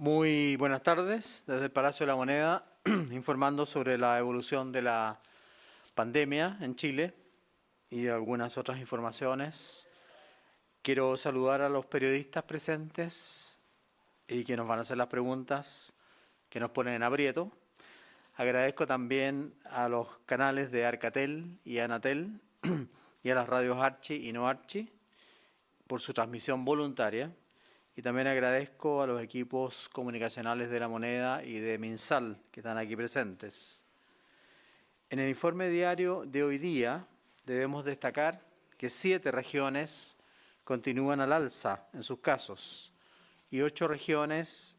Muy buenas tardes, desde el Palacio de la Moneda, informando sobre la evolución de la pandemia en Chile y algunas otras informaciones. Quiero saludar a los periodistas presentes y que nos van a hacer las preguntas que nos ponen en aprieto. Agradezco también a los canales de Arcatel y Anatel y a las radios Archi y No Archi por su transmisión voluntaria. Y también agradezco a los equipos comunicacionales de La Moneda y de Minsal que están aquí presentes. En el informe diario de hoy día debemos destacar que 7 regiones continúan al alza en sus casos y 8 regiones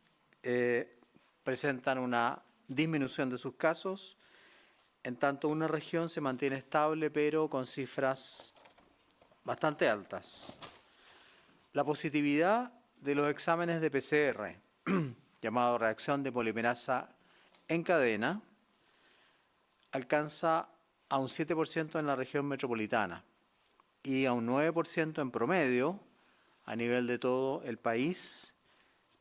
presentan una disminución de sus casos, en tanto una región se mantiene estable pero con cifras bastante altas. La positividad de los exámenes de PCR, llamado reacción de polimerasa en cadena, alcanza a un 7% en la región metropolitana y a un 9% en promedio a nivel de todo el país,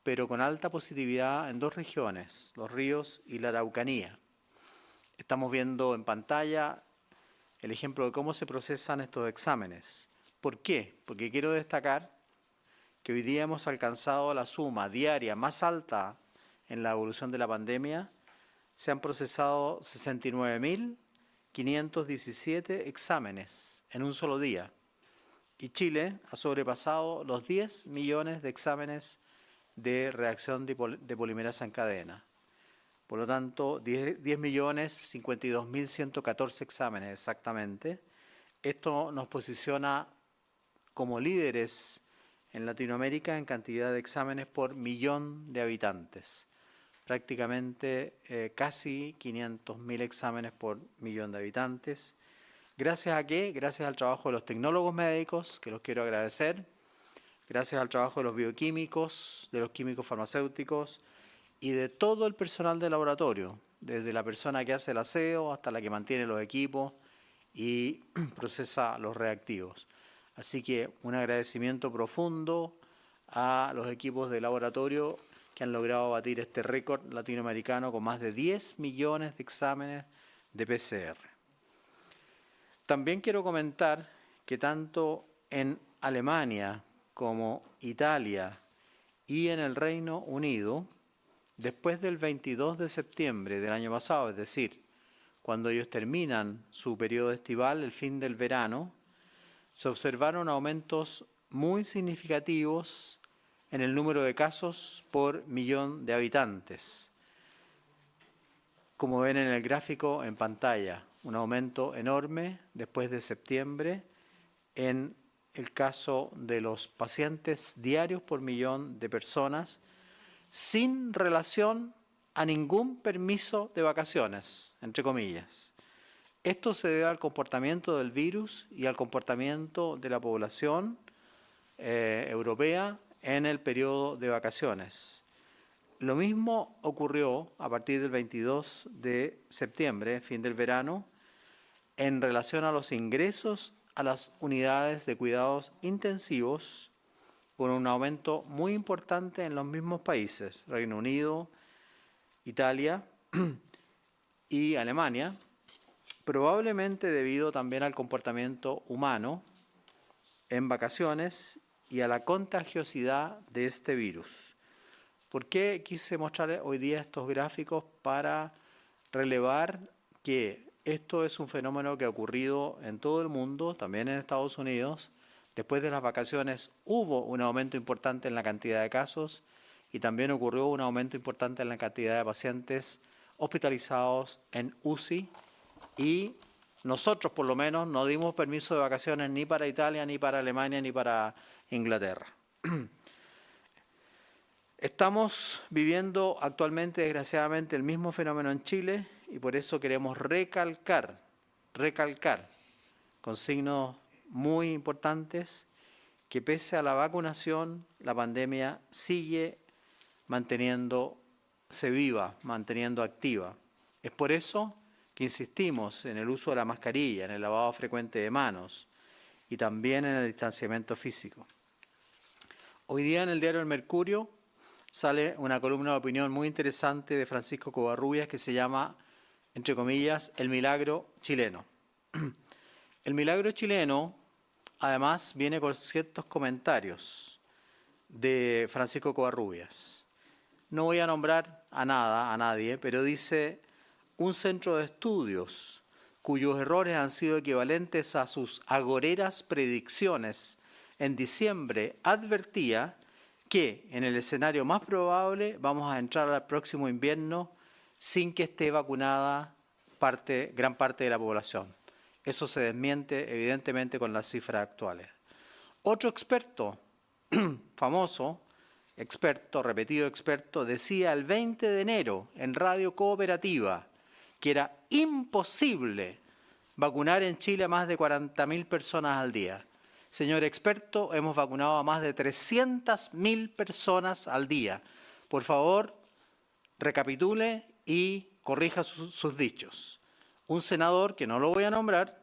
pero con alta positividad en 2 regiones, Los Ríos y la Araucanía. Estamos viendo en pantalla el ejemplo de cómo se procesan estos exámenes. ¿Por qué? Porque quiero destacar que hoy día hemos alcanzado la suma diaria más alta en la evolución de la pandemia. Se han procesado 69.517 exámenes en un solo día. Y Chile ha sobrepasado los 10 millones de exámenes de reacción de polimerasa en cadena. Por lo tanto, 10.052.114 exámenes exactamente. Esto nos posiciona como líderes en Latinoamérica en cantidad de exámenes por millón de habitantes. Prácticamente casi 500.000 exámenes por millón de habitantes. ¿Gracias a qué? Gracias al trabajo de los tecnólogos médicos, que los quiero agradecer. Gracias al trabajo de los bioquímicos, de los químicos farmacéuticos y de todo el personal de laboratorio, desde la persona que hace el aseo hasta la que mantiene los equipos y procesa los reactivos. Así que un agradecimiento profundo a los equipos de laboratorio que han logrado batir este récord latinoamericano con más de 10 millones de exámenes de PCR. También quiero comentar que tanto en Alemania como Italia y en el Reino Unido, después del 22 de septiembre del año pasado, es decir, cuando ellos terminan su periodo estival, el fin del verano, se observaron aumentos muy significativos en el número de casos por millón de habitantes. Como ven en el gráfico en pantalla, un aumento enorme después de septiembre en el caso de los pacientes diarios por millón de personas, sin relación a ningún permiso de vacaciones, entre comillas. Esto se debe al comportamiento del virus y al comportamiento de la población europea en el periodo de vacaciones. Lo mismo ocurrió a partir del 22 de septiembre, fin del verano, en relación a los ingresos a las unidades de cuidados intensivos, con un aumento muy importante en los mismos países, Reino Unido, Italia y Alemania, probablemente debido también al comportamiento humano en vacaciones y a la contagiosidad de este virus. ¿Por qué quise mostrar hoy día estos gráficos? Para relevar que esto es un fenómeno que ha ocurrido en todo el mundo, también en Estados Unidos. Después de las vacaciones hubo un aumento importante en la cantidad de casos y también ocurrió un aumento importante en la cantidad de pacientes hospitalizados en UCI. Y nosotros, por lo menos, no dimos permiso de vacaciones ni para Italia, ni para Alemania, ni para Inglaterra. Estamos viviendo actualmente, desgraciadamente, el mismo fenómeno en Chile y por eso queremos recalcar, con signos muy importantes, que pese a la vacunación, la pandemia sigue manteniéndose viva, manteniendo activa. Es por eso que insistimos en el uso de la mascarilla, en el lavado frecuente de manos y también en el distanciamiento físico. Hoy día en el diario El Mercurio sale una columna de opinión muy interesante de Francisco Covarrubias que se llama, entre comillas, El milagro chileno. El milagro chileno, además, viene con ciertos comentarios de Francisco Covarrubias. No voy a nombrar a nadie, pero dice: un centro de estudios cuyos errores han sido equivalentes a sus agoreras predicciones en diciembre advertía que en el escenario más probable vamos a entrar al próximo invierno sin que esté vacunada gran parte de la población. Eso se desmiente evidentemente con las cifras actuales. Otro experto, famoso, repetido experto, decía el 20 de enero en Radio Cooperativa que era imposible vacunar en Chile a más de 40.000 personas al día. Señor experto, hemos vacunado a más de 300.000 personas al día. Por favor, recapitule y corrija sus dichos. Un senador, que no lo voy a nombrar,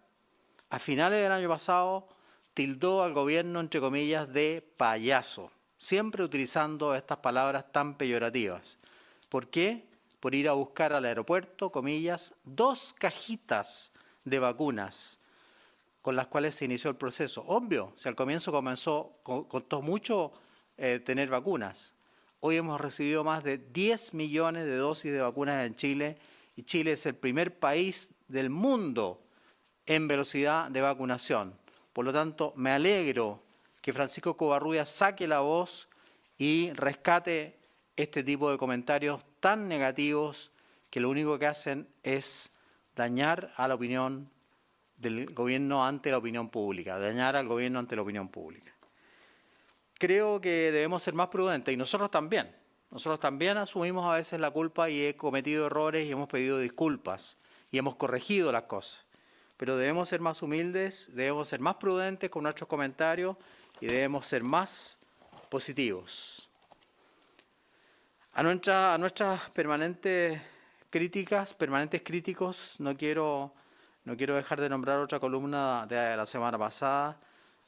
a finales del año pasado tildó al gobierno, entre comillas, de payaso, siempre utilizando estas palabras tan peyorativas. ¿Por qué? Por ir a buscar al aeropuerto, comillas, 2 cajitas de vacunas con las cuales se inició el proceso. Obvio, si al comienzo costó mucho tener vacunas. Hoy hemos recibido más de 10 millones de dosis de vacunas en Chile y Chile es el primer país del mundo en velocidad de vacunación. Por lo tanto, me alegro que Francisco Covarrubias saque la voz y rescate este tipo de comentarios tan negativos que lo único que hacen es dañar a la opinión del gobierno ante la opinión pública, dañar al gobierno ante la opinión pública. Creo que debemos ser más prudentes y nosotros también. Nosotros también asumimos a veces la culpa y he cometido errores y hemos pedido disculpas y hemos corregido las cosas. Pero debemos ser más humildes, debemos ser más prudentes con nuestros comentarios y debemos ser más positivos. A nuestras permanentes críticos, no quiero dejar de nombrar otra columna de la semana pasada,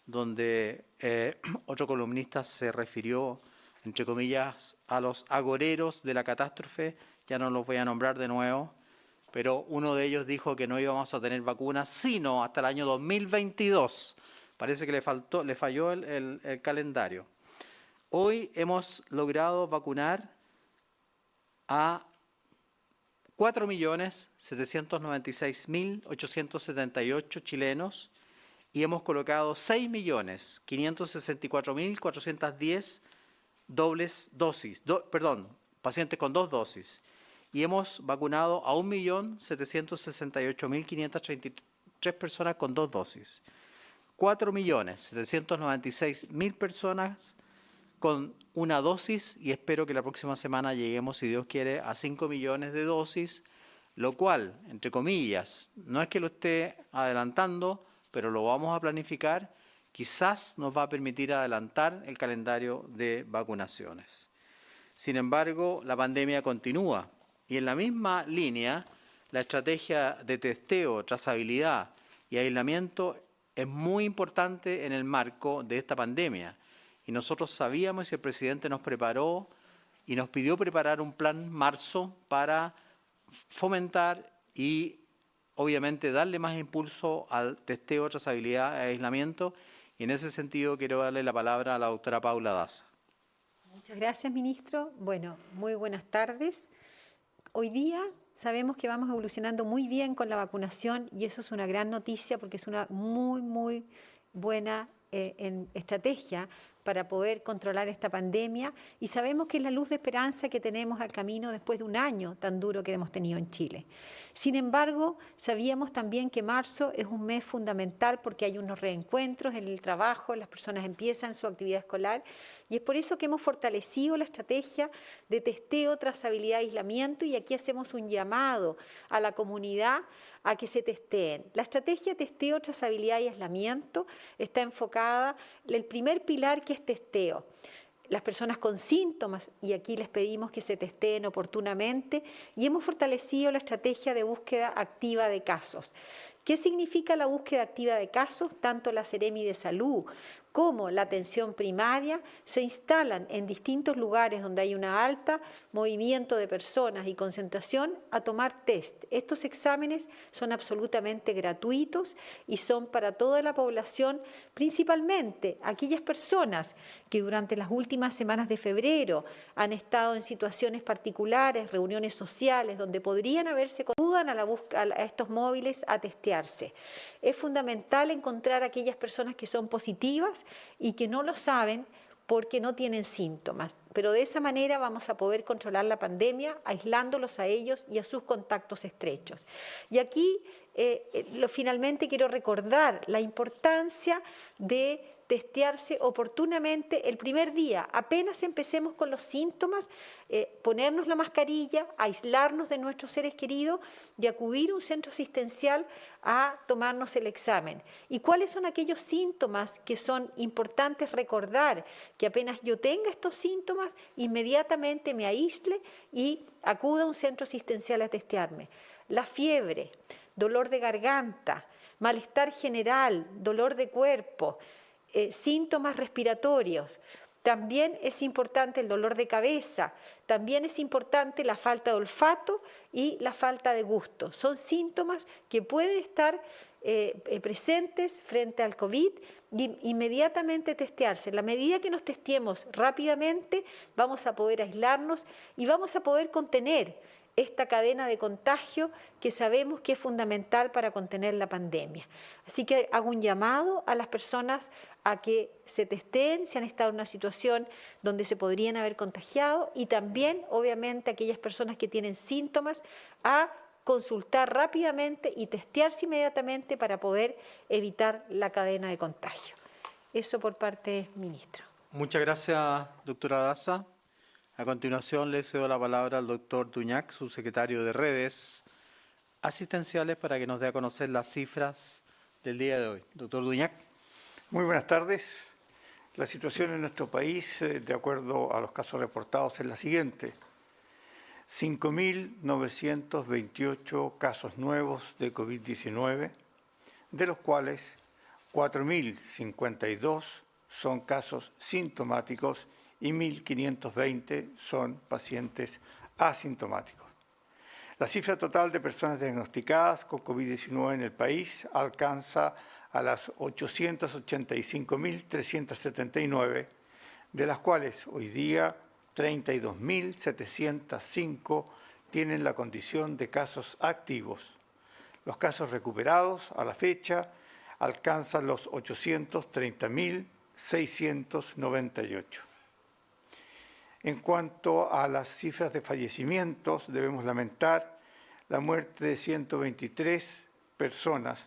donde otro columnista se refirió, entre comillas, a los agoreros de la catástrofe. Ya no los voy a nombrar de nuevo, pero uno de ellos dijo que no íbamos a tener vacunas sino hasta el año 2022. Parece que le falló el calendario. Hoy hemos logrado vacunar a 4.796.878 chilenos y hemos colocado 6.564.410 pacientes con 2 dosis. Y hemos vacunado a 1.768.533 personas con 2 dosis. 4.796.000 personas con una dosis y espero que la próxima semana lleguemos, si Dios quiere, a 5 millones de dosis, lo cual, entre comillas, no es que lo esté adelantando, pero lo vamos a planificar, quizás nos va a permitir adelantar el calendario de vacunaciones. Sin embargo, la pandemia continúa y en la misma línea, la estrategia de testeo, trazabilidad y aislamiento es muy importante en el marco de esta pandemia. Y nosotros sabíamos y el presidente nos preparó y nos pidió preparar un plan marzo para fomentar y obviamente darle más impulso al testeo, trazabilidad e aislamiento. Y en ese sentido quiero darle la palabra a la doctora Paula Daza. Muchas gracias, ministro. Bueno, muy buenas tardes. Hoy día sabemos que vamos evolucionando muy bien con la vacunación y eso es una gran noticia porque es una muy buena estrategia para poder controlar esta pandemia y sabemos que es la luz de esperanza que tenemos al camino después de un año tan duro que hemos tenido en Chile. Sin embargo, sabíamos también que marzo es un mes fundamental porque hay unos reencuentros en el trabajo, las personas empiezan su actividad escolar y es por eso que hemos fortalecido la estrategia de testeo, trazabilidad, aislamiento y aquí hacemos un llamado a la comunidad a que se testeen. La estrategia de testeo, trazabilidad y aislamiento está enfocada en el primer pilar que es testeo. Las personas con síntomas, y aquí les pedimos que se testeen oportunamente, y hemos fortalecido la estrategia de búsqueda activa de casos. ¿Qué significa la búsqueda activa de casos? Tanto la Seremi de Salud como la atención primaria se instalan en distintos lugares donde hay una alta movimiento de personas y concentración a tomar test. Estos exámenes son absolutamente gratuitos y son para toda la población, principalmente aquellas personas que durante las últimas semanas de febrero han estado en situaciones particulares, reuniones sociales, donde podrían haberse ayudan a estos móviles a testearse. Es fundamental encontrar aquellas personas que son positivas y que no lo saben porque no tienen síntomas. Pero de esa manera vamos a poder controlar la pandemia, aislándolos a ellos y a sus contactos estrechos. Y aquí, finalmente, quiero recordar la importancia de testearse oportunamente el primer día. Apenas empecemos con los síntomas, ponernos la mascarilla, aislarnos de nuestros seres queridos y acudir a un centro asistencial a tomarnos el examen. ¿Y cuáles son aquellos síntomas que son importantes recordar? Que apenas yo tenga estos síntomas, inmediatamente me aísle y acuda a un centro asistencial a testearme. La fiebre, dolor de garganta, malestar general, dolor de cuerpo, síntomas respiratorios. También es importante el dolor de cabeza, también es importante la falta de olfato y la falta de gusto. Son síntomas que pueden estar presentes frente al COVID y inmediatamente testearse. En la medida que nos testeemos rápidamente, vamos a poder aislarnos y vamos a poder contener esta cadena de contagio que sabemos que es fundamental para contener la pandemia. Así que hago un llamado a las personas a que se testeen si han estado en una situación donde se podrían haber contagiado y también, obviamente, aquellas personas que tienen síntomas a consultar rápidamente y testearse inmediatamente para poder evitar la cadena de contagio. Eso por parte del ministro. Muchas gracias, doctora Daza. A continuación le cedo la palabra al doctor Duñac, subsecretario de Redes Asistenciales, para que nos dé a conocer las cifras del día de hoy. Doctor Duñac. Muy buenas tardes. La situación en nuestro país, de acuerdo a los casos reportados, es la siguiente. 5.928 casos nuevos de COVID-19, de los cuales 4.052 son casos sintomáticos y 1.520 son pacientes asintomáticos. La cifra total de personas diagnosticadas con COVID-19 en el país alcanza a las 885.379, de las cuales hoy día 32.705 tienen la condición de casos activos. Los casos recuperados a la fecha alcanzan los 830.698. En cuanto a las cifras de fallecimientos, debemos lamentar la muerte de 123 personas,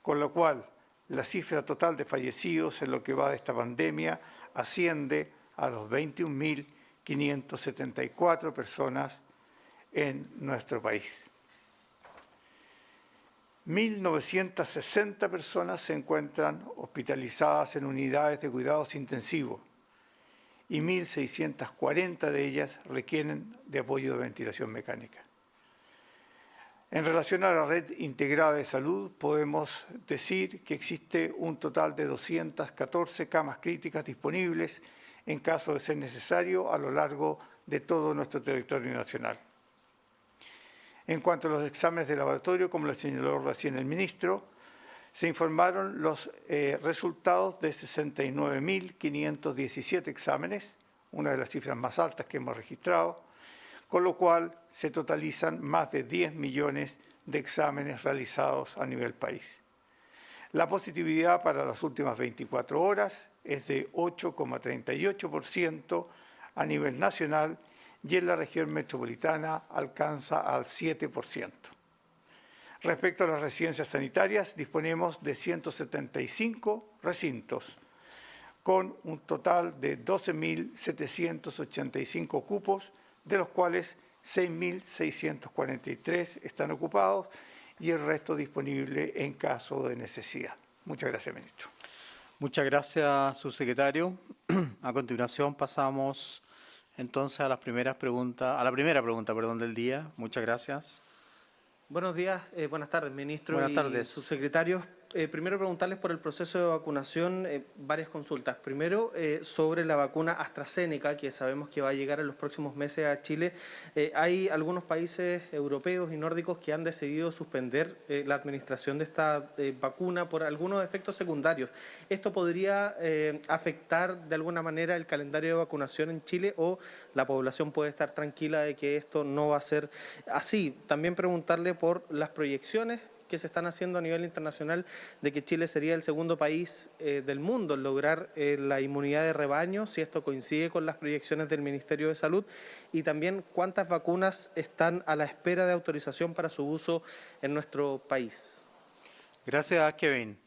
con lo cual la cifra total de fallecidos en lo que va de esta pandemia asciende a los 21.574 personas en nuestro país. 1.960 personas se encuentran hospitalizadas en unidades de cuidados intensivos y 1.640 de ellas requieren de apoyo de ventilación mecánica. En relación a la red integrada de salud, podemos decir que existe un total de 214 camas críticas disponibles en caso de ser necesario a lo largo de todo nuestro territorio nacional. En cuanto a los exámenes de laboratorio, como lo señaló recién el ministro, se informaron los resultados de 69.517 exámenes, una de las cifras más altas que hemos registrado, con lo cual se totalizan más de 10 millones de exámenes realizados a nivel país. La positividad para las últimas 24 horas es de 8,38% a nivel nacional y en la región metropolitana alcanza al 7%. Respecto a las residencias sanitarias, disponemos de 175 recintos, con un total de 12.785 cupos, de los cuales 6.643 están ocupados y el resto disponible en caso de necesidad. Muchas gracias, ministro. Muchas gracias, subsecretario. A continuación pasamos entonces a la primera pregunta del día. Muchas gracias. Buenos días, buenas tardes, ministro Buenas y tardes. subsecretarios. Primero preguntarles por el proceso de vacunación, varias consultas. Primero, sobre la vacuna AstraZeneca, que sabemos que va a llegar en los próximos meses a Chile. Hay algunos países europeos y nórdicos que han decidido suspender la administración de esta vacuna por algunos efectos secundarios. ¿Esto podría afectar de alguna manera el calendario de vacunación en Chile o la población puede estar tranquila de que esto no va a ser así? También preguntarle por las proyecciones que se están haciendo a nivel internacional de que Chile sería el segundo país del mundo en lograr la inmunidad de rebaño, si esto coincide con las proyecciones del Ministerio de Salud, y también cuántas vacunas están a la espera de autorización para su uso en nuestro país. Gracias, Kevin.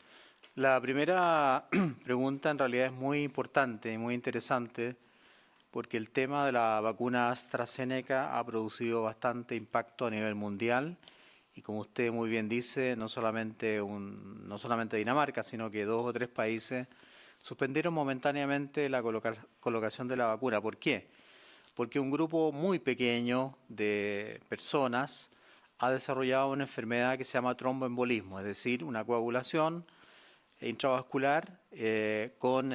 La primera pregunta en realidad es muy importante y muy interesante porque el tema de la vacuna AstraZeneca ha producido bastante impacto a nivel mundial y como usted muy bien dice, no solamente Dinamarca, sino que 2 o 3 países suspendieron momentáneamente la colocación de la vacuna. ¿Por qué? Porque un grupo muy pequeño de personas ha desarrollado una enfermedad que se llama tromboembolismo, es decir, una coagulación intravascular con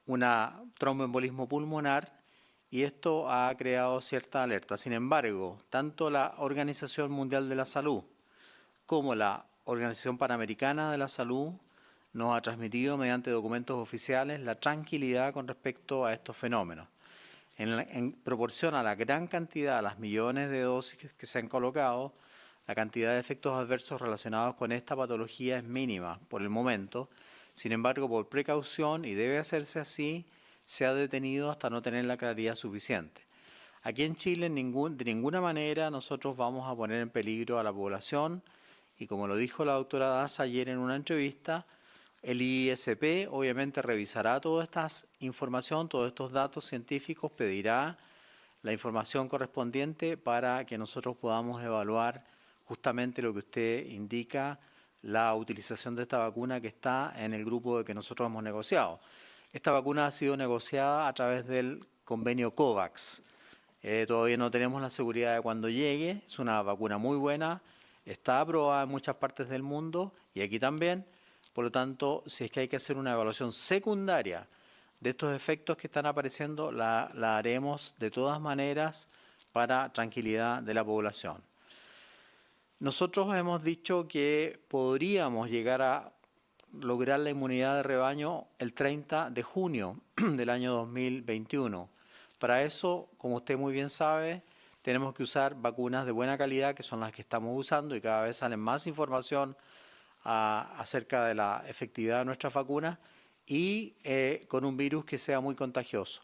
una tromboembolismo pulmonar y esto ha creado cierta alerta. Sin embargo, tanto la Organización Mundial de la Salud como la Organización Panamericana de la Salud nos ha transmitido mediante documentos oficiales la tranquilidad con respecto a estos fenómenos. En proporción a la gran cantidad, a las millones de dosis que se han colocado, la cantidad de efectos adversos relacionados con esta patología es mínima por el momento. Sin embargo, por precaución, y debe hacerse así, se ha detenido hasta no tener la claridad suficiente. Aquí en Chile, de ninguna manera nosotros vamos a poner en peligro a la población y como lo dijo la doctora Daza ayer en una entrevista, el ISP obviamente revisará toda esta información, todos estos datos científicos, pedirá la información correspondiente para que nosotros podamos evaluar justamente lo que usted indica, la utilización de esta vacuna que está en el grupo de que nosotros hemos negociado. Esta vacuna ha sido negociada a través del convenio COVAX. Todavía no tenemos la seguridad de cuándo llegue, es una vacuna muy buena, está aprobada en muchas partes del mundo y aquí también. Por lo tanto, si es que hay que hacer una evaluación secundaria de estos efectos que están apareciendo, la haremos de todas maneras para tranquilidad de la población. Nosotros hemos dicho que podríamos llegar a lograr la inmunidad de rebaño el 30 de junio del año 2021. Para eso, como usted muy bien sabe, tenemos que usar vacunas de buena calidad, que son las que estamos usando y cada vez salen más información acerca de la efectividad de nuestras vacunas y con un virus que sea muy contagioso.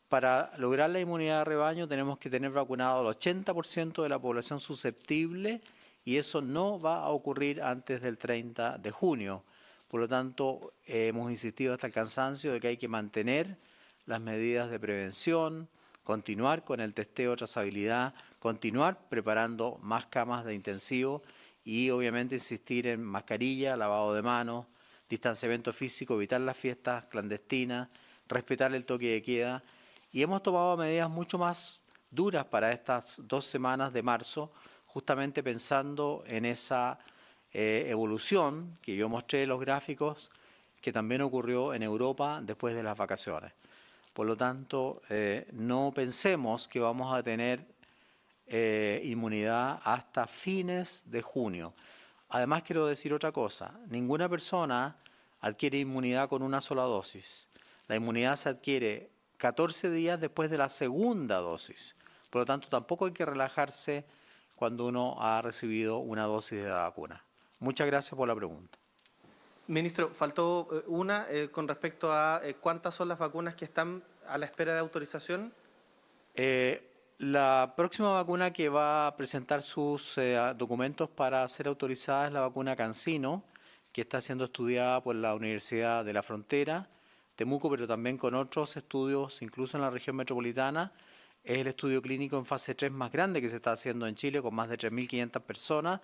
Para lograr la inmunidad de rebaño tenemos que tener vacunado el 80% de la población susceptible y eso no va a ocurrir antes del 30 de junio. Por lo tanto, hemos insistido hasta el cansancio de que hay que mantener las medidas de prevención, continuar con el testeo de trazabilidad, continuar preparando más camas de intensivo y obviamente insistir en mascarilla, lavado de manos, distanciamiento físico, evitar las fiestas clandestinas, respetar el toque de queda. Y hemos tomado medidas mucho más duras para estas 2 semanas de marzo, justamente pensando en esa evolución que yo mostré en los gráficos, que también ocurrió en Europa después de las vacaciones. Por lo tanto, no pensemos que vamos a tener inmunidad hasta fines de junio. Además, quiero decir otra cosa. Ninguna persona adquiere inmunidad con una sola dosis. La inmunidad se adquiere 14 días después de la segunda dosis. Por lo tanto, tampoco hay que relajarse cuando uno ha recibido una dosis de la vacuna. Muchas gracias por la pregunta. Ministro, faltó una con respecto a cuántas son las vacunas que están a la espera de autorización. La próxima vacuna que va a presentar sus documentos para ser autorizada es la vacuna CanSino, que está siendo estudiada por la Universidad de la Frontera, Temuco, pero también con otros estudios, incluso en la región metropolitana. Es el estudio clínico en fase 3 más grande que se está haciendo en Chile, con más de 3.500 personas.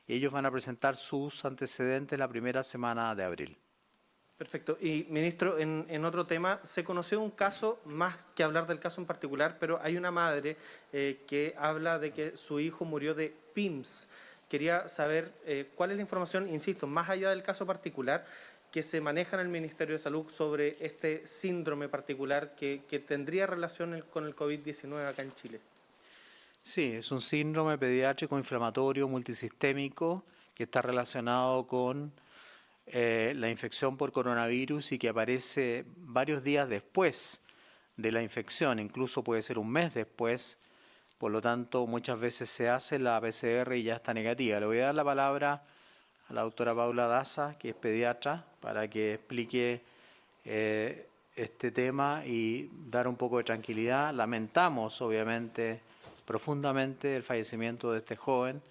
Y ellos van a presentar sus antecedentes la primera semana de abril. Perfecto. Y, ministro, en otro tema, se conoció un caso, más que hablar del caso en particular, pero hay una madre que habla de que su hijo murió de PIMS. Quería saber cuál es la información, insisto, más allá del caso particular, que se maneja en el Ministerio de Salud sobre este síndrome particular que tendría relación con el COVID-19 acá en Chile. Sí, es un síndrome pediátrico inflamatorio multisistémico que está relacionado con la infección por coronavirus y que aparece varios días después de la infección, incluso puede ser un mes después. Por lo tanto, muchas veces se hace la PCR y ya está negativa. Le voy a dar la palabra a la doctora Paula Daza, que es pediatra, para que explique este tema y dar un poco de tranquilidad. Lamentamos, obviamente, profundamente el fallecimiento de este joven,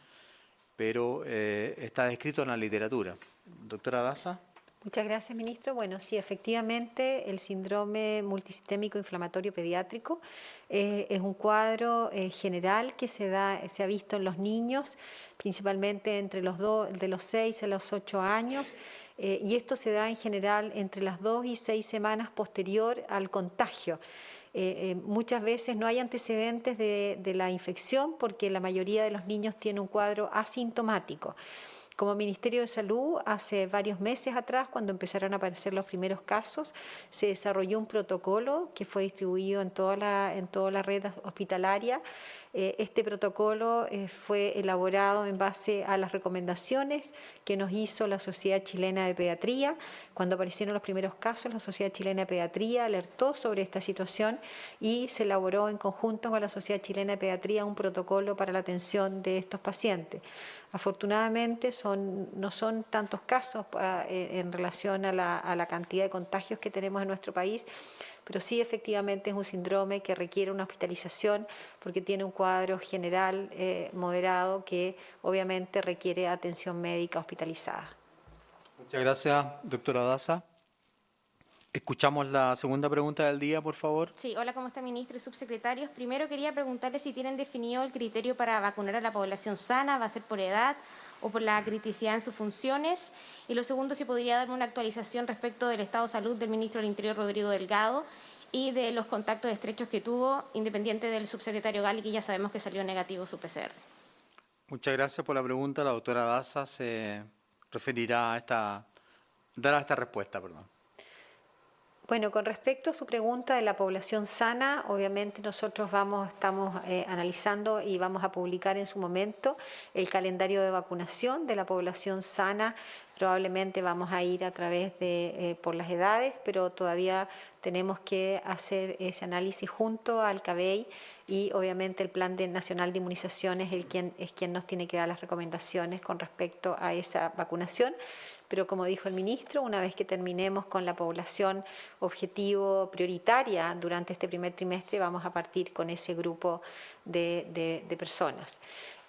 pero está descrito en la literatura. Doctora Daza. Muchas gracias, ministro. Bueno, sí, efectivamente, el síndrome multisistémico inflamatorio pediátrico es un cuadro general que se ha visto en los niños, principalmente entre de los 6 a los 8 años, y esto se da en general entre las 2 y 6 semanas posterior al contagio. Muchas veces no hay antecedentes de la infección porque la mayoría de los niños tiene un cuadro asintomático. Como Ministerio de Salud, hace varios meses atrás, cuando empezaron a aparecer los primeros casos, se desarrolló un protocolo que fue distribuido en toda la red hospitalaria. Este protocolo fue elaborado en base a las recomendaciones que nos hizo la Sociedad Chilena de Pediatría. Cuando aparecieron los primeros casos, la Sociedad Chilena de Pediatría alertó sobre esta situación y se elaboró en conjunto con la Sociedad Chilena de Pediatría un protocolo para la atención de estos pacientes. Afortunadamente no son tantos casos en relación a la cantidad de contagios que tenemos en nuestro país, pero sí efectivamente es un síndrome que requiere una hospitalización porque tiene un cuadro general moderado que obviamente requiere atención médica hospitalizada. Muchas gracias, doctora Daza. Escuchamos la segunda pregunta del día, por favor. Sí, hola, ¿cómo está, ministro y subsecretarios? Primero quería preguntarle si tienen definido el criterio para vacunar a la población sana, ¿va a ser por edad o por la criticidad en sus funciones? Y lo segundo, si podría darme una actualización respecto del estado de salud del ministro del Interior, Rodrigo Delgado, y de los contactos estrechos que tuvo, independiente del subsecretario Gali, que ya sabemos que salió negativo su PCR. Muchas gracias por la pregunta. La doctora Daza se referirá dará esta respuesta, perdón. Bueno, con respecto a su pregunta de la población sana, obviamente nosotros estamos analizando y vamos a publicar en su momento el calendario de vacunación de la población sana. Probablemente vamos a ir a través por las edades, pero todavía tenemos que hacer ese análisis junto al CABEI y obviamente el Plan Nacional de Inmunización es quien nos tiene que dar las recomendaciones con respecto a esa vacunación. Pero como dijo el ministro, una vez que terminemos con la población objetivo prioritaria durante este primer trimestre, vamos a partir con ese grupo de personas.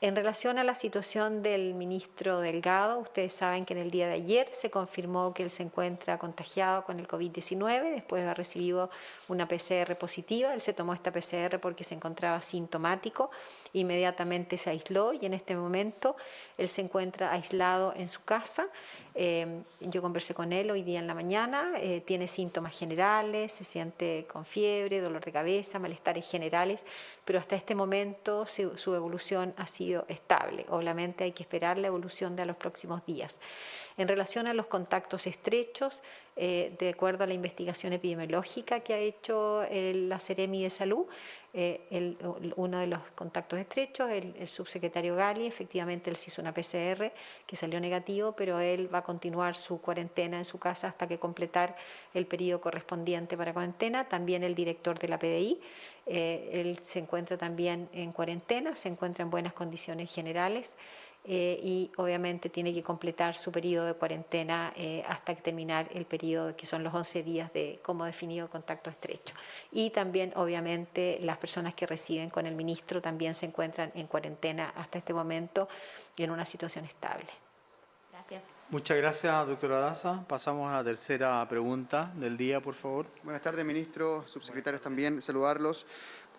En relación a la situación del ministro Delgado, ustedes saben que en el día de ayer se confirmó que él se encuentra contagiado con el COVID-19 después de haber recibido una PCR positiva. Él se tomó esta PCR porque se encontraba sintomático, inmediatamente se aisló y en este momento él se encuentra aislado en su casa. Yo conversé con él hoy día en la mañana, tiene síntomas generales, se siente con fiebre, dolor de cabeza, malestares generales, pero hasta este momento su evolución ha sido estable. Obviamente hay que esperar la evolución de los próximos días. En relación a los contactos estrechos, de acuerdo a la investigación epidemiológica que ha hecho la Seremi de Salud, uno de los contactos estrechos, el subsecretario Gali, efectivamente él se hizo una PCR que salió negativo, pero él va a continuar su cuarentena en su casa hasta que completar el periodo correspondiente para cuarentena. También el director de la PDI, él se encuentra también en cuarentena, se encuentra en buenas condiciones generales. Y obviamente tiene que completar su periodo de cuarentena hasta terminar el periodo que son los 11 días de como definido contacto estrecho. Y también obviamente las personas que residen con el ministro también se encuentran en cuarentena hasta este momento y en una situación estable. Gracias. Muchas gracias, doctora Daza. Pasamos a la tercera pregunta del día, por favor. Buenas tardes, ministro, subsecretarios también, saludarlos.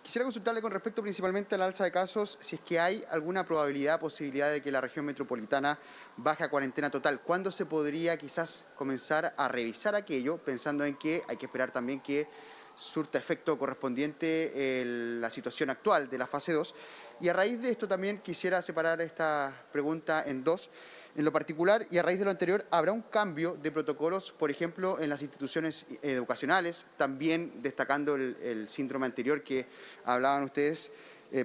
Quisiera consultarle con respecto principalmente al alza de casos, si es que hay alguna posibilidad de que la región metropolitana baje a cuarentena total. ¿Cuándo se podría quizás comenzar a revisar aquello, pensando en que hay que esperar también que surta efecto correspondiente la situación actual de la fase 2? Y a raíz de esto también quisiera separar esta pregunta en dos. En lo particular, y a raíz de lo anterior, ¿habrá un cambio de protocolos, por ejemplo, en las instituciones educacionales, también destacando el síndrome anterior que hablaban ustedes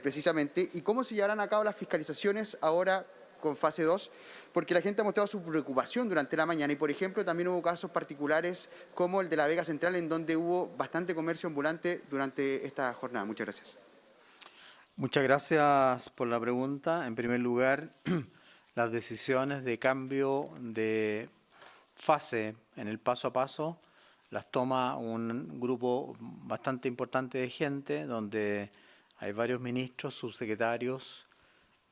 precisamente? ¿Y cómo se llevarán a cabo las fiscalizaciones ahora con fase 2? Porque la gente ha mostrado su preocupación durante la mañana y, por ejemplo, también hubo casos particulares como el de la Vega Central, en donde hubo bastante comercio ambulante durante esta jornada. Muchas gracias. Muchas gracias por la pregunta. En primer lugar, las decisiones de cambio de fase en el paso a paso las toma un grupo bastante importante de gente, donde hay varios ministros, subsecretarios,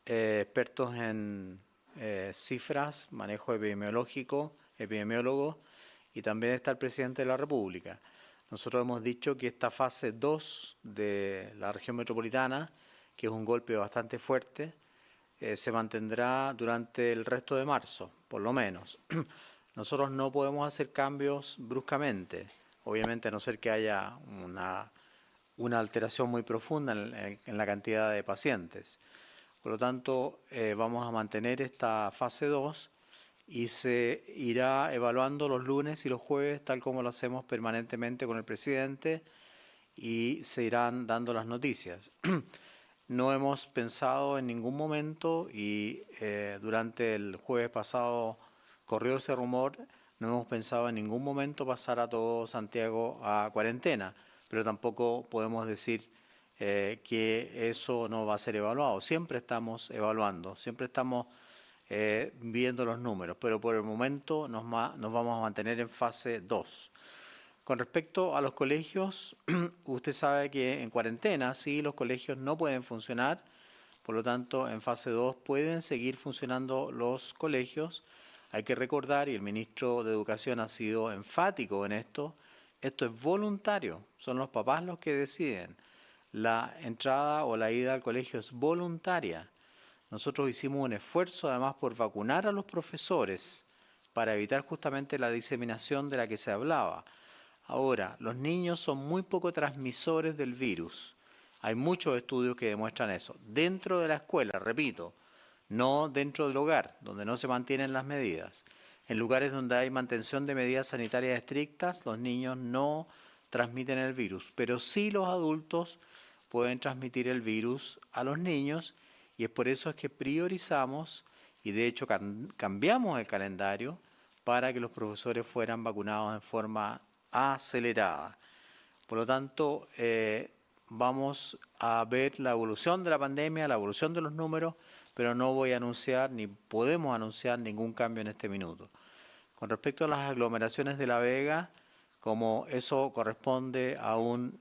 expertos en cifras, manejo epidemiológico, epidemiólogos, y también está el presidente de la República. Nosotros hemos dicho que esta fase 2 de la región metropolitana, que es un golpe bastante fuerte, se mantendrá durante el resto de marzo, por lo menos. Nosotros no podemos hacer cambios bruscamente, obviamente a no ser que haya una alteración muy profunda en la cantidad de pacientes. Por lo tanto, vamos a mantener esta fase 2 y se irá evaluando los lunes y los jueves, tal como lo hacemos permanentemente con el presidente, y se irán dando las noticias. No hemos pensado en ningún momento, y durante el jueves pasado corrió ese rumor, no hemos pensado en ningún momento pasar a todo Santiago a cuarentena, pero tampoco podemos decir que eso no va a ser evaluado. Siempre estamos evaluando, siempre estamos viendo los números, pero por el momento nos vamos a mantener en fase 2. Con respecto a los colegios, usted sabe que en cuarentena sí los colegios no pueden funcionar, por lo tanto en fase 2 pueden seguir funcionando los colegios. Hay que recordar, y el ministro de Educación ha sido enfático en esto es voluntario, son los papás los que deciden. La entrada o la ida al colegio es voluntaria. Nosotros hicimos un esfuerzo además por vacunar a los profesores para evitar justamente la diseminación de la que se hablaba. Ahora, los niños son muy poco transmisores del virus. Hay muchos estudios que demuestran eso. Dentro de la escuela, repito, no dentro del hogar, donde no se mantienen las medidas. En lugares donde hay mantención de medidas sanitarias estrictas, los niños no transmiten el virus, pero sí los adultos pueden transmitir el virus a los niños, y es por eso es que priorizamos, y de hecho cambiamos el calendario para que los profesores fueran vacunados en forma acelerada. Por lo tanto, vamos a ver la evolución de la pandemia, la evolución de los números, pero no voy a anunciar ni podemos anunciar ningún cambio en este minuto. Con respecto a las aglomeraciones de La Vega, como eso corresponde a un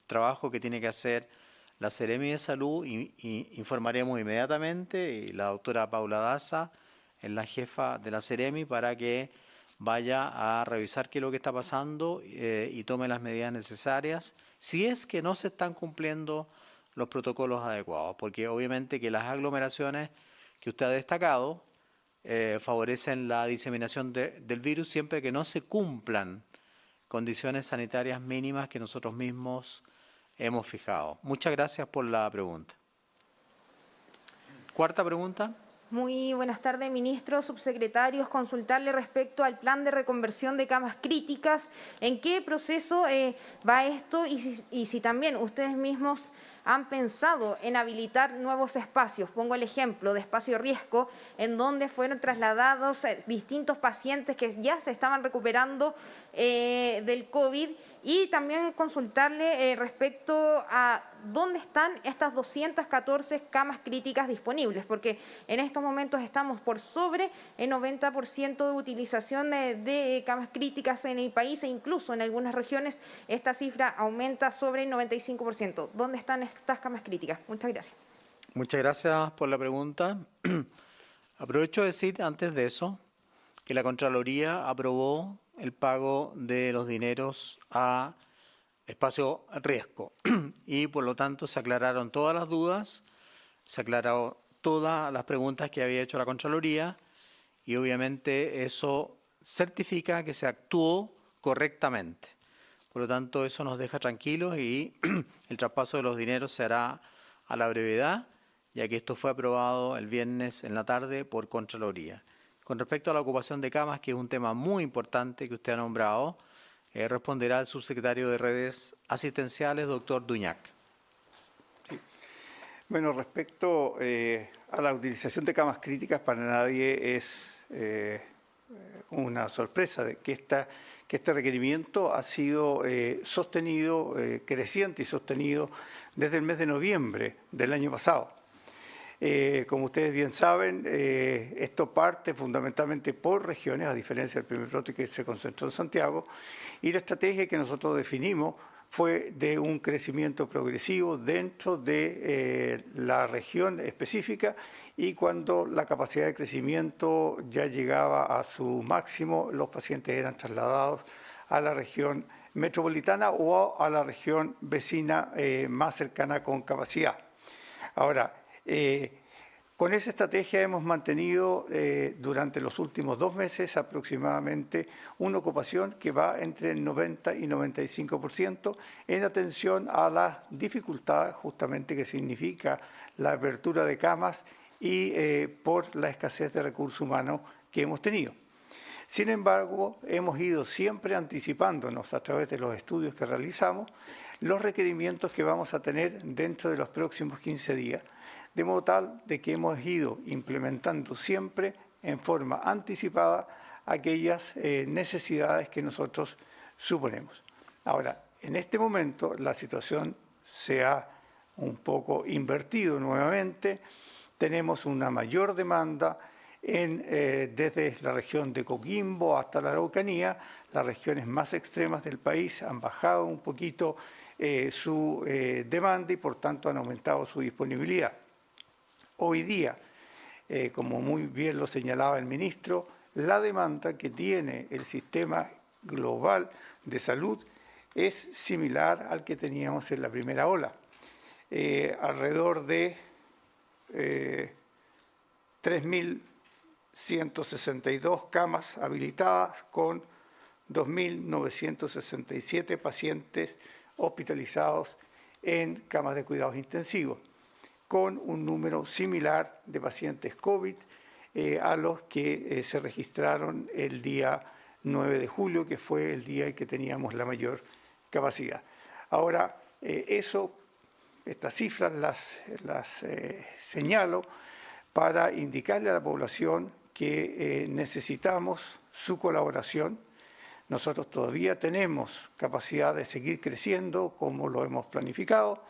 trabajo que tiene que hacer la Seremi de Salud, informaremos inmediatamente, y la doctora Paula Daza es la jefa de la Seremi, para que vaya a revisar qué es lo que está pasando y tome las medidas necesarias, si es que no se están cumpliendo los protocolos adecuados, porque obviamente que las aglomeraciones que usted ha destacado favorecen la diseminación del virus siempre que no se cumplan condiciones sanitarias mínimas que nosotros mismos hemos fijado. Muchas gracias por la pregunta. Cuarta pregunta. Muy buenas tardes, ministros, subsecretarios. Consultarle respecto al plan de reconversión de camas críticas. ¿En qué proceso va esto? Y si también ustedes mismos han pensado en habilitar nuevos espacios. Pongo el ejemplo de Espacio Riesgo, en donde fueron trasladados distintos pacientes que ya se estaban recuperando del COVID. Y también consultarle respecto a dónde están estas 214 camas críticas disponibles, porque en estos momentos estamos por sobre el 90% de utilización de camas críticas en el país, e incluso en algunas regiones esta cifra aumenta sobre el 95%. ¿Dónde están estas camas críticas? Muchas gracias. Muchas gracias por la pregunta. Aprovecho de decir antes de eso que la Contraloría aprobó el pago de los dineros a espacio riesgo. Y por lo tanto se aclararon todas las dudas, se aclararon todas las preguntas que había hecho la Contraloría y obviamente eso certifica que se actuó correctamente. Por lo tanto, eso nos deja tranquilos y el traspaso de los dineros se hará a la brevedad, ya que esto fue aprobado el viernes en la tarde por Contraloría. Con respecto a la ocupación de camas, que es un tema muy importante que usted ha nombrado, responderá el subsecretario de Redes Asistenciales, doctor Duñac. Sí. Bueno, respecto a la utilización de camas críticas, para nadie es una sorpresa de que este requerimiento ha sido sostenido, creciente y sostenido desde el mes de noviembre del año pasado. Como ustedes bien saben, esto parte fundamentalmente por regiones, a diferencia del primer brote que se concentró en Santiago, y la estrategia que nosotros definimos fue de un crecimiento progresivo dentro de la región específica, y cuando la capacidad de crecimiento ya llegaba a su máximo, los pacientes eran trasladados a la región metropolitana o a la región vecina más cercana con capacidad. Ahora, con esa estrategia hemos mantenido durante los últimos 2 meses aproximadamente una ocupación que va entre el 90 y 95% en atención a la dificultad justamente que significa la apertura de camas y por la escasez de recursos humanos que hemos tenido. Sin embargo, hemos ido siempre anticipándonos a través de los estudios que realizamos los requerimientos que vamos a tener dentro de los próximos 15 días. De modo tal de que hemos ido implementando siempre en forma anticipada aquellas necesidades que nosotros suponemos. Ahora, en este momento la situación se ha un poco invertido nuevamente. Tenemos una mayor demanda desde la región de Coquimbo hasta la Araucanía. Las regiones más extremas del país han bajado un poquito su demanda y por tanto han aumentado su disponibilidad. Hoy día, como muy bien lo señalaba el ministro, la demanda que tiene el sistema global de salud es similar al que teníamos en la primera ola. Alrededor de 3.162 camas habilitadas con 2.967 pacientes hospitalizados en camas de cuidados intensivos, con un número similar de pacientes COVID a los que se registraron el día 9 de julio, que fue el día en que teníamos la mayor capacidad. Ahora, estas cifras las señalo para indicarle a la población que necesitamos su colaboración. Nosotros todavía tenemos capacidad de seguir creciendo como lo hemos planificado.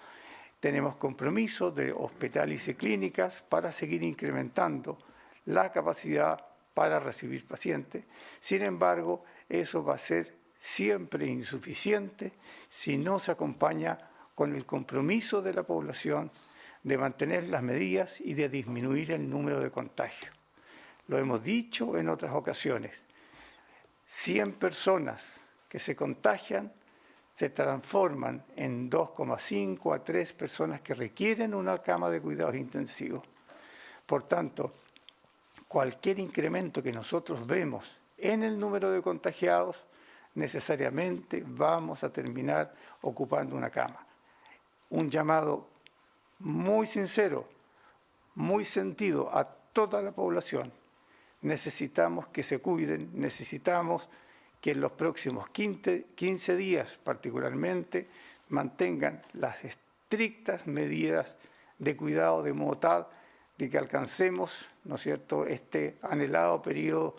Tenemos compromiso de hospitales y clínicas para seguir incrementando la capacidad para recibir pacientes. Sin embargo, eso va a ser siempre insuficiente si no se acompaña con el compromiso de la población de mantener las medidas y de disminuir el número de contagios. Lo hemos dicho en otras ocasiones. 100 personas que se contagian se transforman en 2,5 a 3 personas que requieren una cama de cuidados intensivos. Por tanto, cualquier incremento que nosotros vemos en el número de contagiados, necesariamente vamos a terminar ocupando una cama. Un llamado muy sincero, muy sentido a toda la población. Necesitamos que se cuiden, necesitamos que en los próximos 15 días particularmente mantengan las estrictas medidas de cuidado de modo tal de que alcancemos, ¿no es cierto?, este anhelado periodo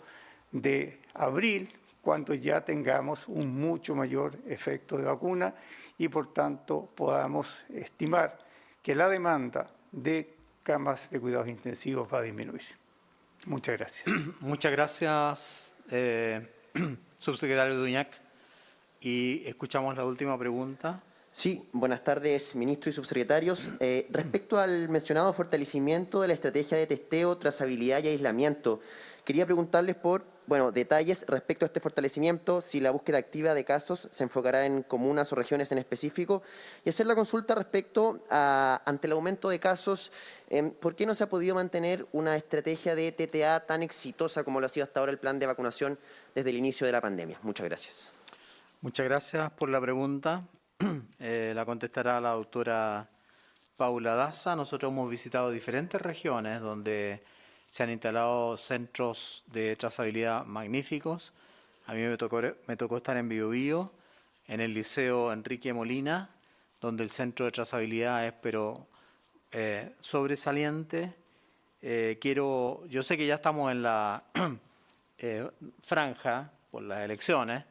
de abril, cuando ya tengamos un mucho mayor efecto de vacuna y por tanto podamos estimar que la demanda de camas de cuidados intensivos va a disminuir. Muchas gracias. Muchas gracias, subsecretario Duñac. Y escuchamos la última pregunta. Sí, buenas tardes, ministro y subsecretarios. Respecto al mencionado fortalecimiento de la estrategia de testeo, trazabilidad y aislamiento, quería preguntarles por bueno, detalles respecto a este fortalecimiento, si la búsqueda activa de casos se enfocará en comunas o regiones en específico, y hacer la consulta respecto a, ante el aumento de casos, ¿por qué no se ha podido mantener una estrategia de TTA tan exitosa como lo ha sido hasta ahora el plan de vacunación desde el inicio de la pandemia? Muchas gracias. Muchas gracias por la pregunta. La contestará la doctora Paula Daza. Nosotros hemos visitado diferentes regiones donde se han instalado centros de trazabilidad magníficos. A mí me tocó estar en Biobío, en el Liceo Enrique Molina, donde el centro de trazabilidad es sobresaliente. Yo sé que ya estamos en la franja por las elecciones,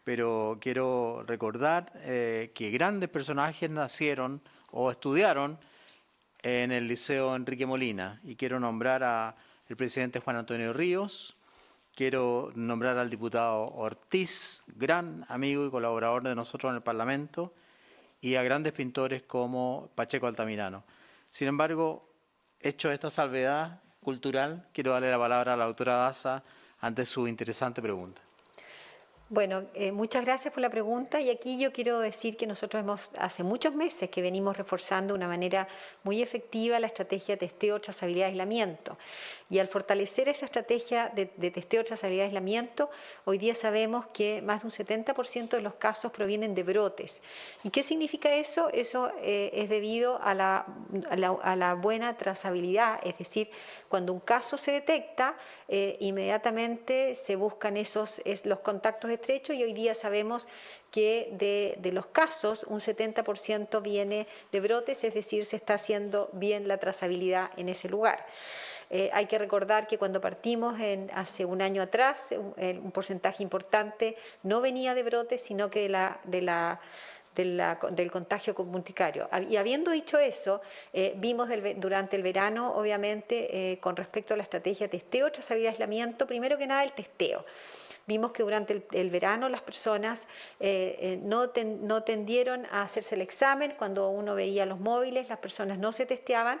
pero quiero recordar que grandes personajes nacieron o estudiaron en el Liceo Enrique Molina, y quiero nombrar al presidente Juan Antonio Ríos, quiero nombrar al diputado Ortiz, gran amigo y colaborador de nosotros en el Parlamento, y a grandes pintores como Pacheco Altamirano. Sin embargo, hecho esta salvedad cultural, quiero darle la palabra a la doctora Daza ante su interesante pregunta. Bueno, muchas gracias por la pregunta, y aquí yo quiero decir que nosotros hace muchos meses que venimos reforzando de una manera muy efectiva la estrategia de testeo, trazabilidad y aislamiento. Y al fortalecer esa estrategia de testeo, trazabilidad y aislamiento, hoy día sabemos que más de un 70% de los casos provienen de brotes. ¿Y qué significa eso? Eso es debido a la buena trazabilidad, es decir, cuando un caso se detecta, inmediatamente se buscan los contactos estrechos, y hoy día sabemos que de los casos un 70% viene de brotes, es decir, se está haciendo bien la trazabilidad en ese lugar. Hay que recordar que cuando partimos hace un año atrás, un porcentaje importante no venía de brotes, sino que del contagio comunitario. Y habiendo dicho eso, vimos durante el verano, obviamente, con respecto a la estrategia testeo, trazabilidad y aislamiento, primero que nada el testeo. Vimos que durante el verano las personas no tendieron a hacerse el examen. Cuando uno veía los móviles, las personas no se testeaban.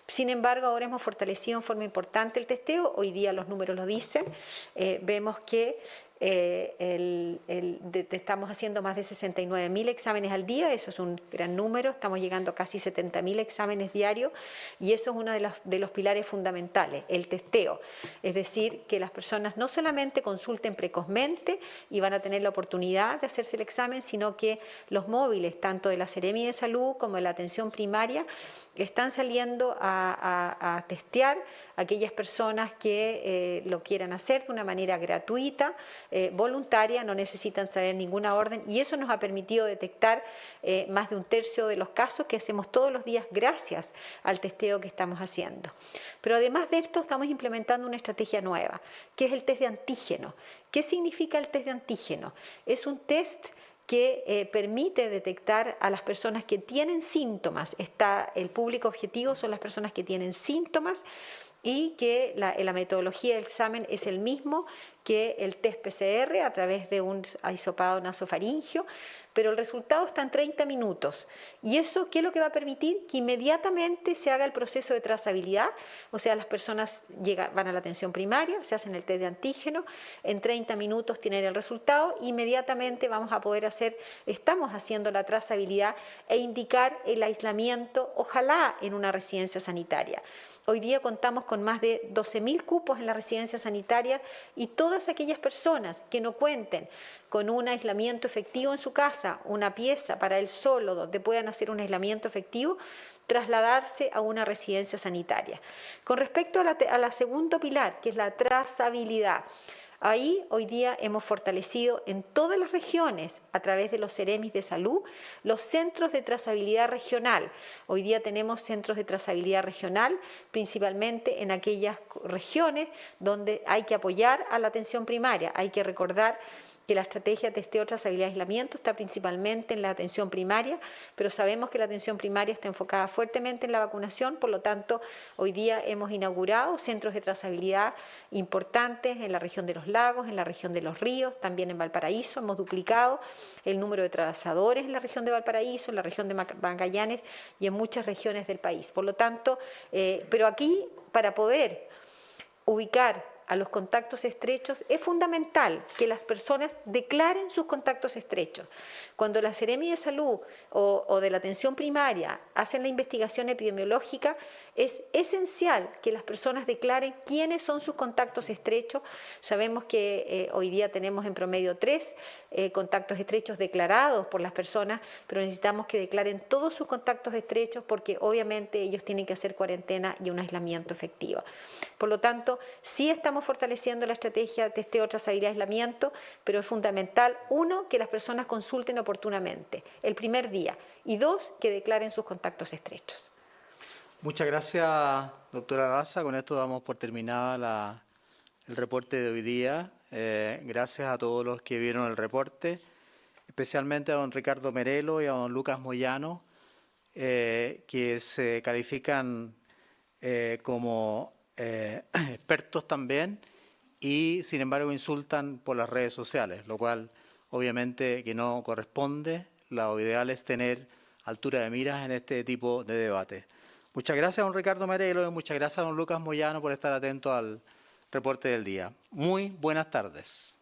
Sin embargo, ahora hemos fortalecido en forma importante el testeo. Hoy día los números lo dicen. Vemos que estamos haciendo más de 69.000 exámenes al día, eso es un gran número, estamos llegando a casi 70.000 exámenes diarios, y eso es uno de los pilares fundamentales, el testeo. Es decir, que las personas no solamente consulten precozmente y van a tener la oportunidad de hacerse el examen, sino que los móviles, tanto de la Seremi de Salud como de la atención primaria, están saliendo a testear a aquellas personas que lo quieran hacer de una manera gratuita, voluntaria, no necesitan saber ninguna orden, y eso nos ha permitido detectar más de un tercio de los casos que hacemos todos los días gracias al testeo que estamos haciendo. Pero además de esto estamos implementando una estrategia nueva, que es el test de antígeno. ¿Qué significa el test de antígeno? Es un test que permite detectar a las personas que tienen síntomas. El público objetivo son las personas que tienen síntomas, y que la metodología del examen es el mismo que el test PCR a través de un hisopado nasofaringio, pero el resultado está en 30 minutos. ¿Y eso qué es lo que va a permitir? Que inmediatamente se haga el proceso de trazabilidad, o sea, las personas van a la atención primaria, se hacen el test de antígeno, en 30 minutos tienen el resultado, inmediatamente vamos a poder estamos haciendo la trazabilidad e indicar el aislamiento, ojalá en una residencia sanitaria. Hoy día contamos con más de 12.000 cupos en la residencia sanitaria, y todas aquellas personas que no cuenten con un aislamiento efectivo en su casa, una pieza para él solo donde puedan hacer un aislamiento efectivo, trasladarse a una residencia sanitaria. Con respecto a la segundo pilar, que es la trazabilidad, ahí hoy día hemos fortalecido en todas las regiones, a través de los Seremis de Salud, los centros de trazabilidad regional. Hoy día tenemos centros de trazabilidad regional, principalmente en aquellas regiones donde hay que apoyar a la atención primaria. Hay que recordar que la estrategia testeo, trazabilidad y aislamiento está principalmente en la atención primaria, pero sabemos que la atención primaria está enfocada fuertemente en la vacunación, por lo tanto, hoy día hemos inaugurado centros de trazabilidad importantes en la región de los lagos, en la región de los ríos, también en Valparaíso. Hemos duplicado el número de trazadores en la región de Valparaíso, en la región de Magallanes y en muchas regiones del país. Por lo tanto, pero aquí, para poder ubicar a los contactos estrechos, es fundamental que las personas declaren sus contactos estrechos. Cuando la Seremi de Salud o de la atención primaria hacen la investigación epidemiológica, es esencial que las personas declaren quiénes son sus contactos estrechos. Sabemos que hoy día tenemos en promedio 3 contactos estrechos declarados por las personas, pero necesitamos que declaren todos sus contactos estrechos porque obviamente ellos tienen que hacer cuarentena y un aislamiento efectivo. Por lo tanto, sí estamos fortaleciendo la estrategia de testeo, trazabilidad y aislamiento, pero es fundamental, 1, que las personas consulten oportunamente el primer día y 2, que declaren sus contactos estrechos. Muchas gracias, doctora Daza. Con esto damos por terminada el reporte de hoy día. Gracias a todos los que vieron el reporte, especialmente a don Ricardo Merelo y a don Lucas Moyano, que se califican como expertos también y sin embargo insultan por las redes sociales, lo cual obviamente que no corresponde. Lo ideal es tener altura de miras en este tipo de debate. Muchas gracias a don Ricardo Merelo y muchas gracias a don Lucas Moyano por estar atento al reporte del día. Muy buenas tardes.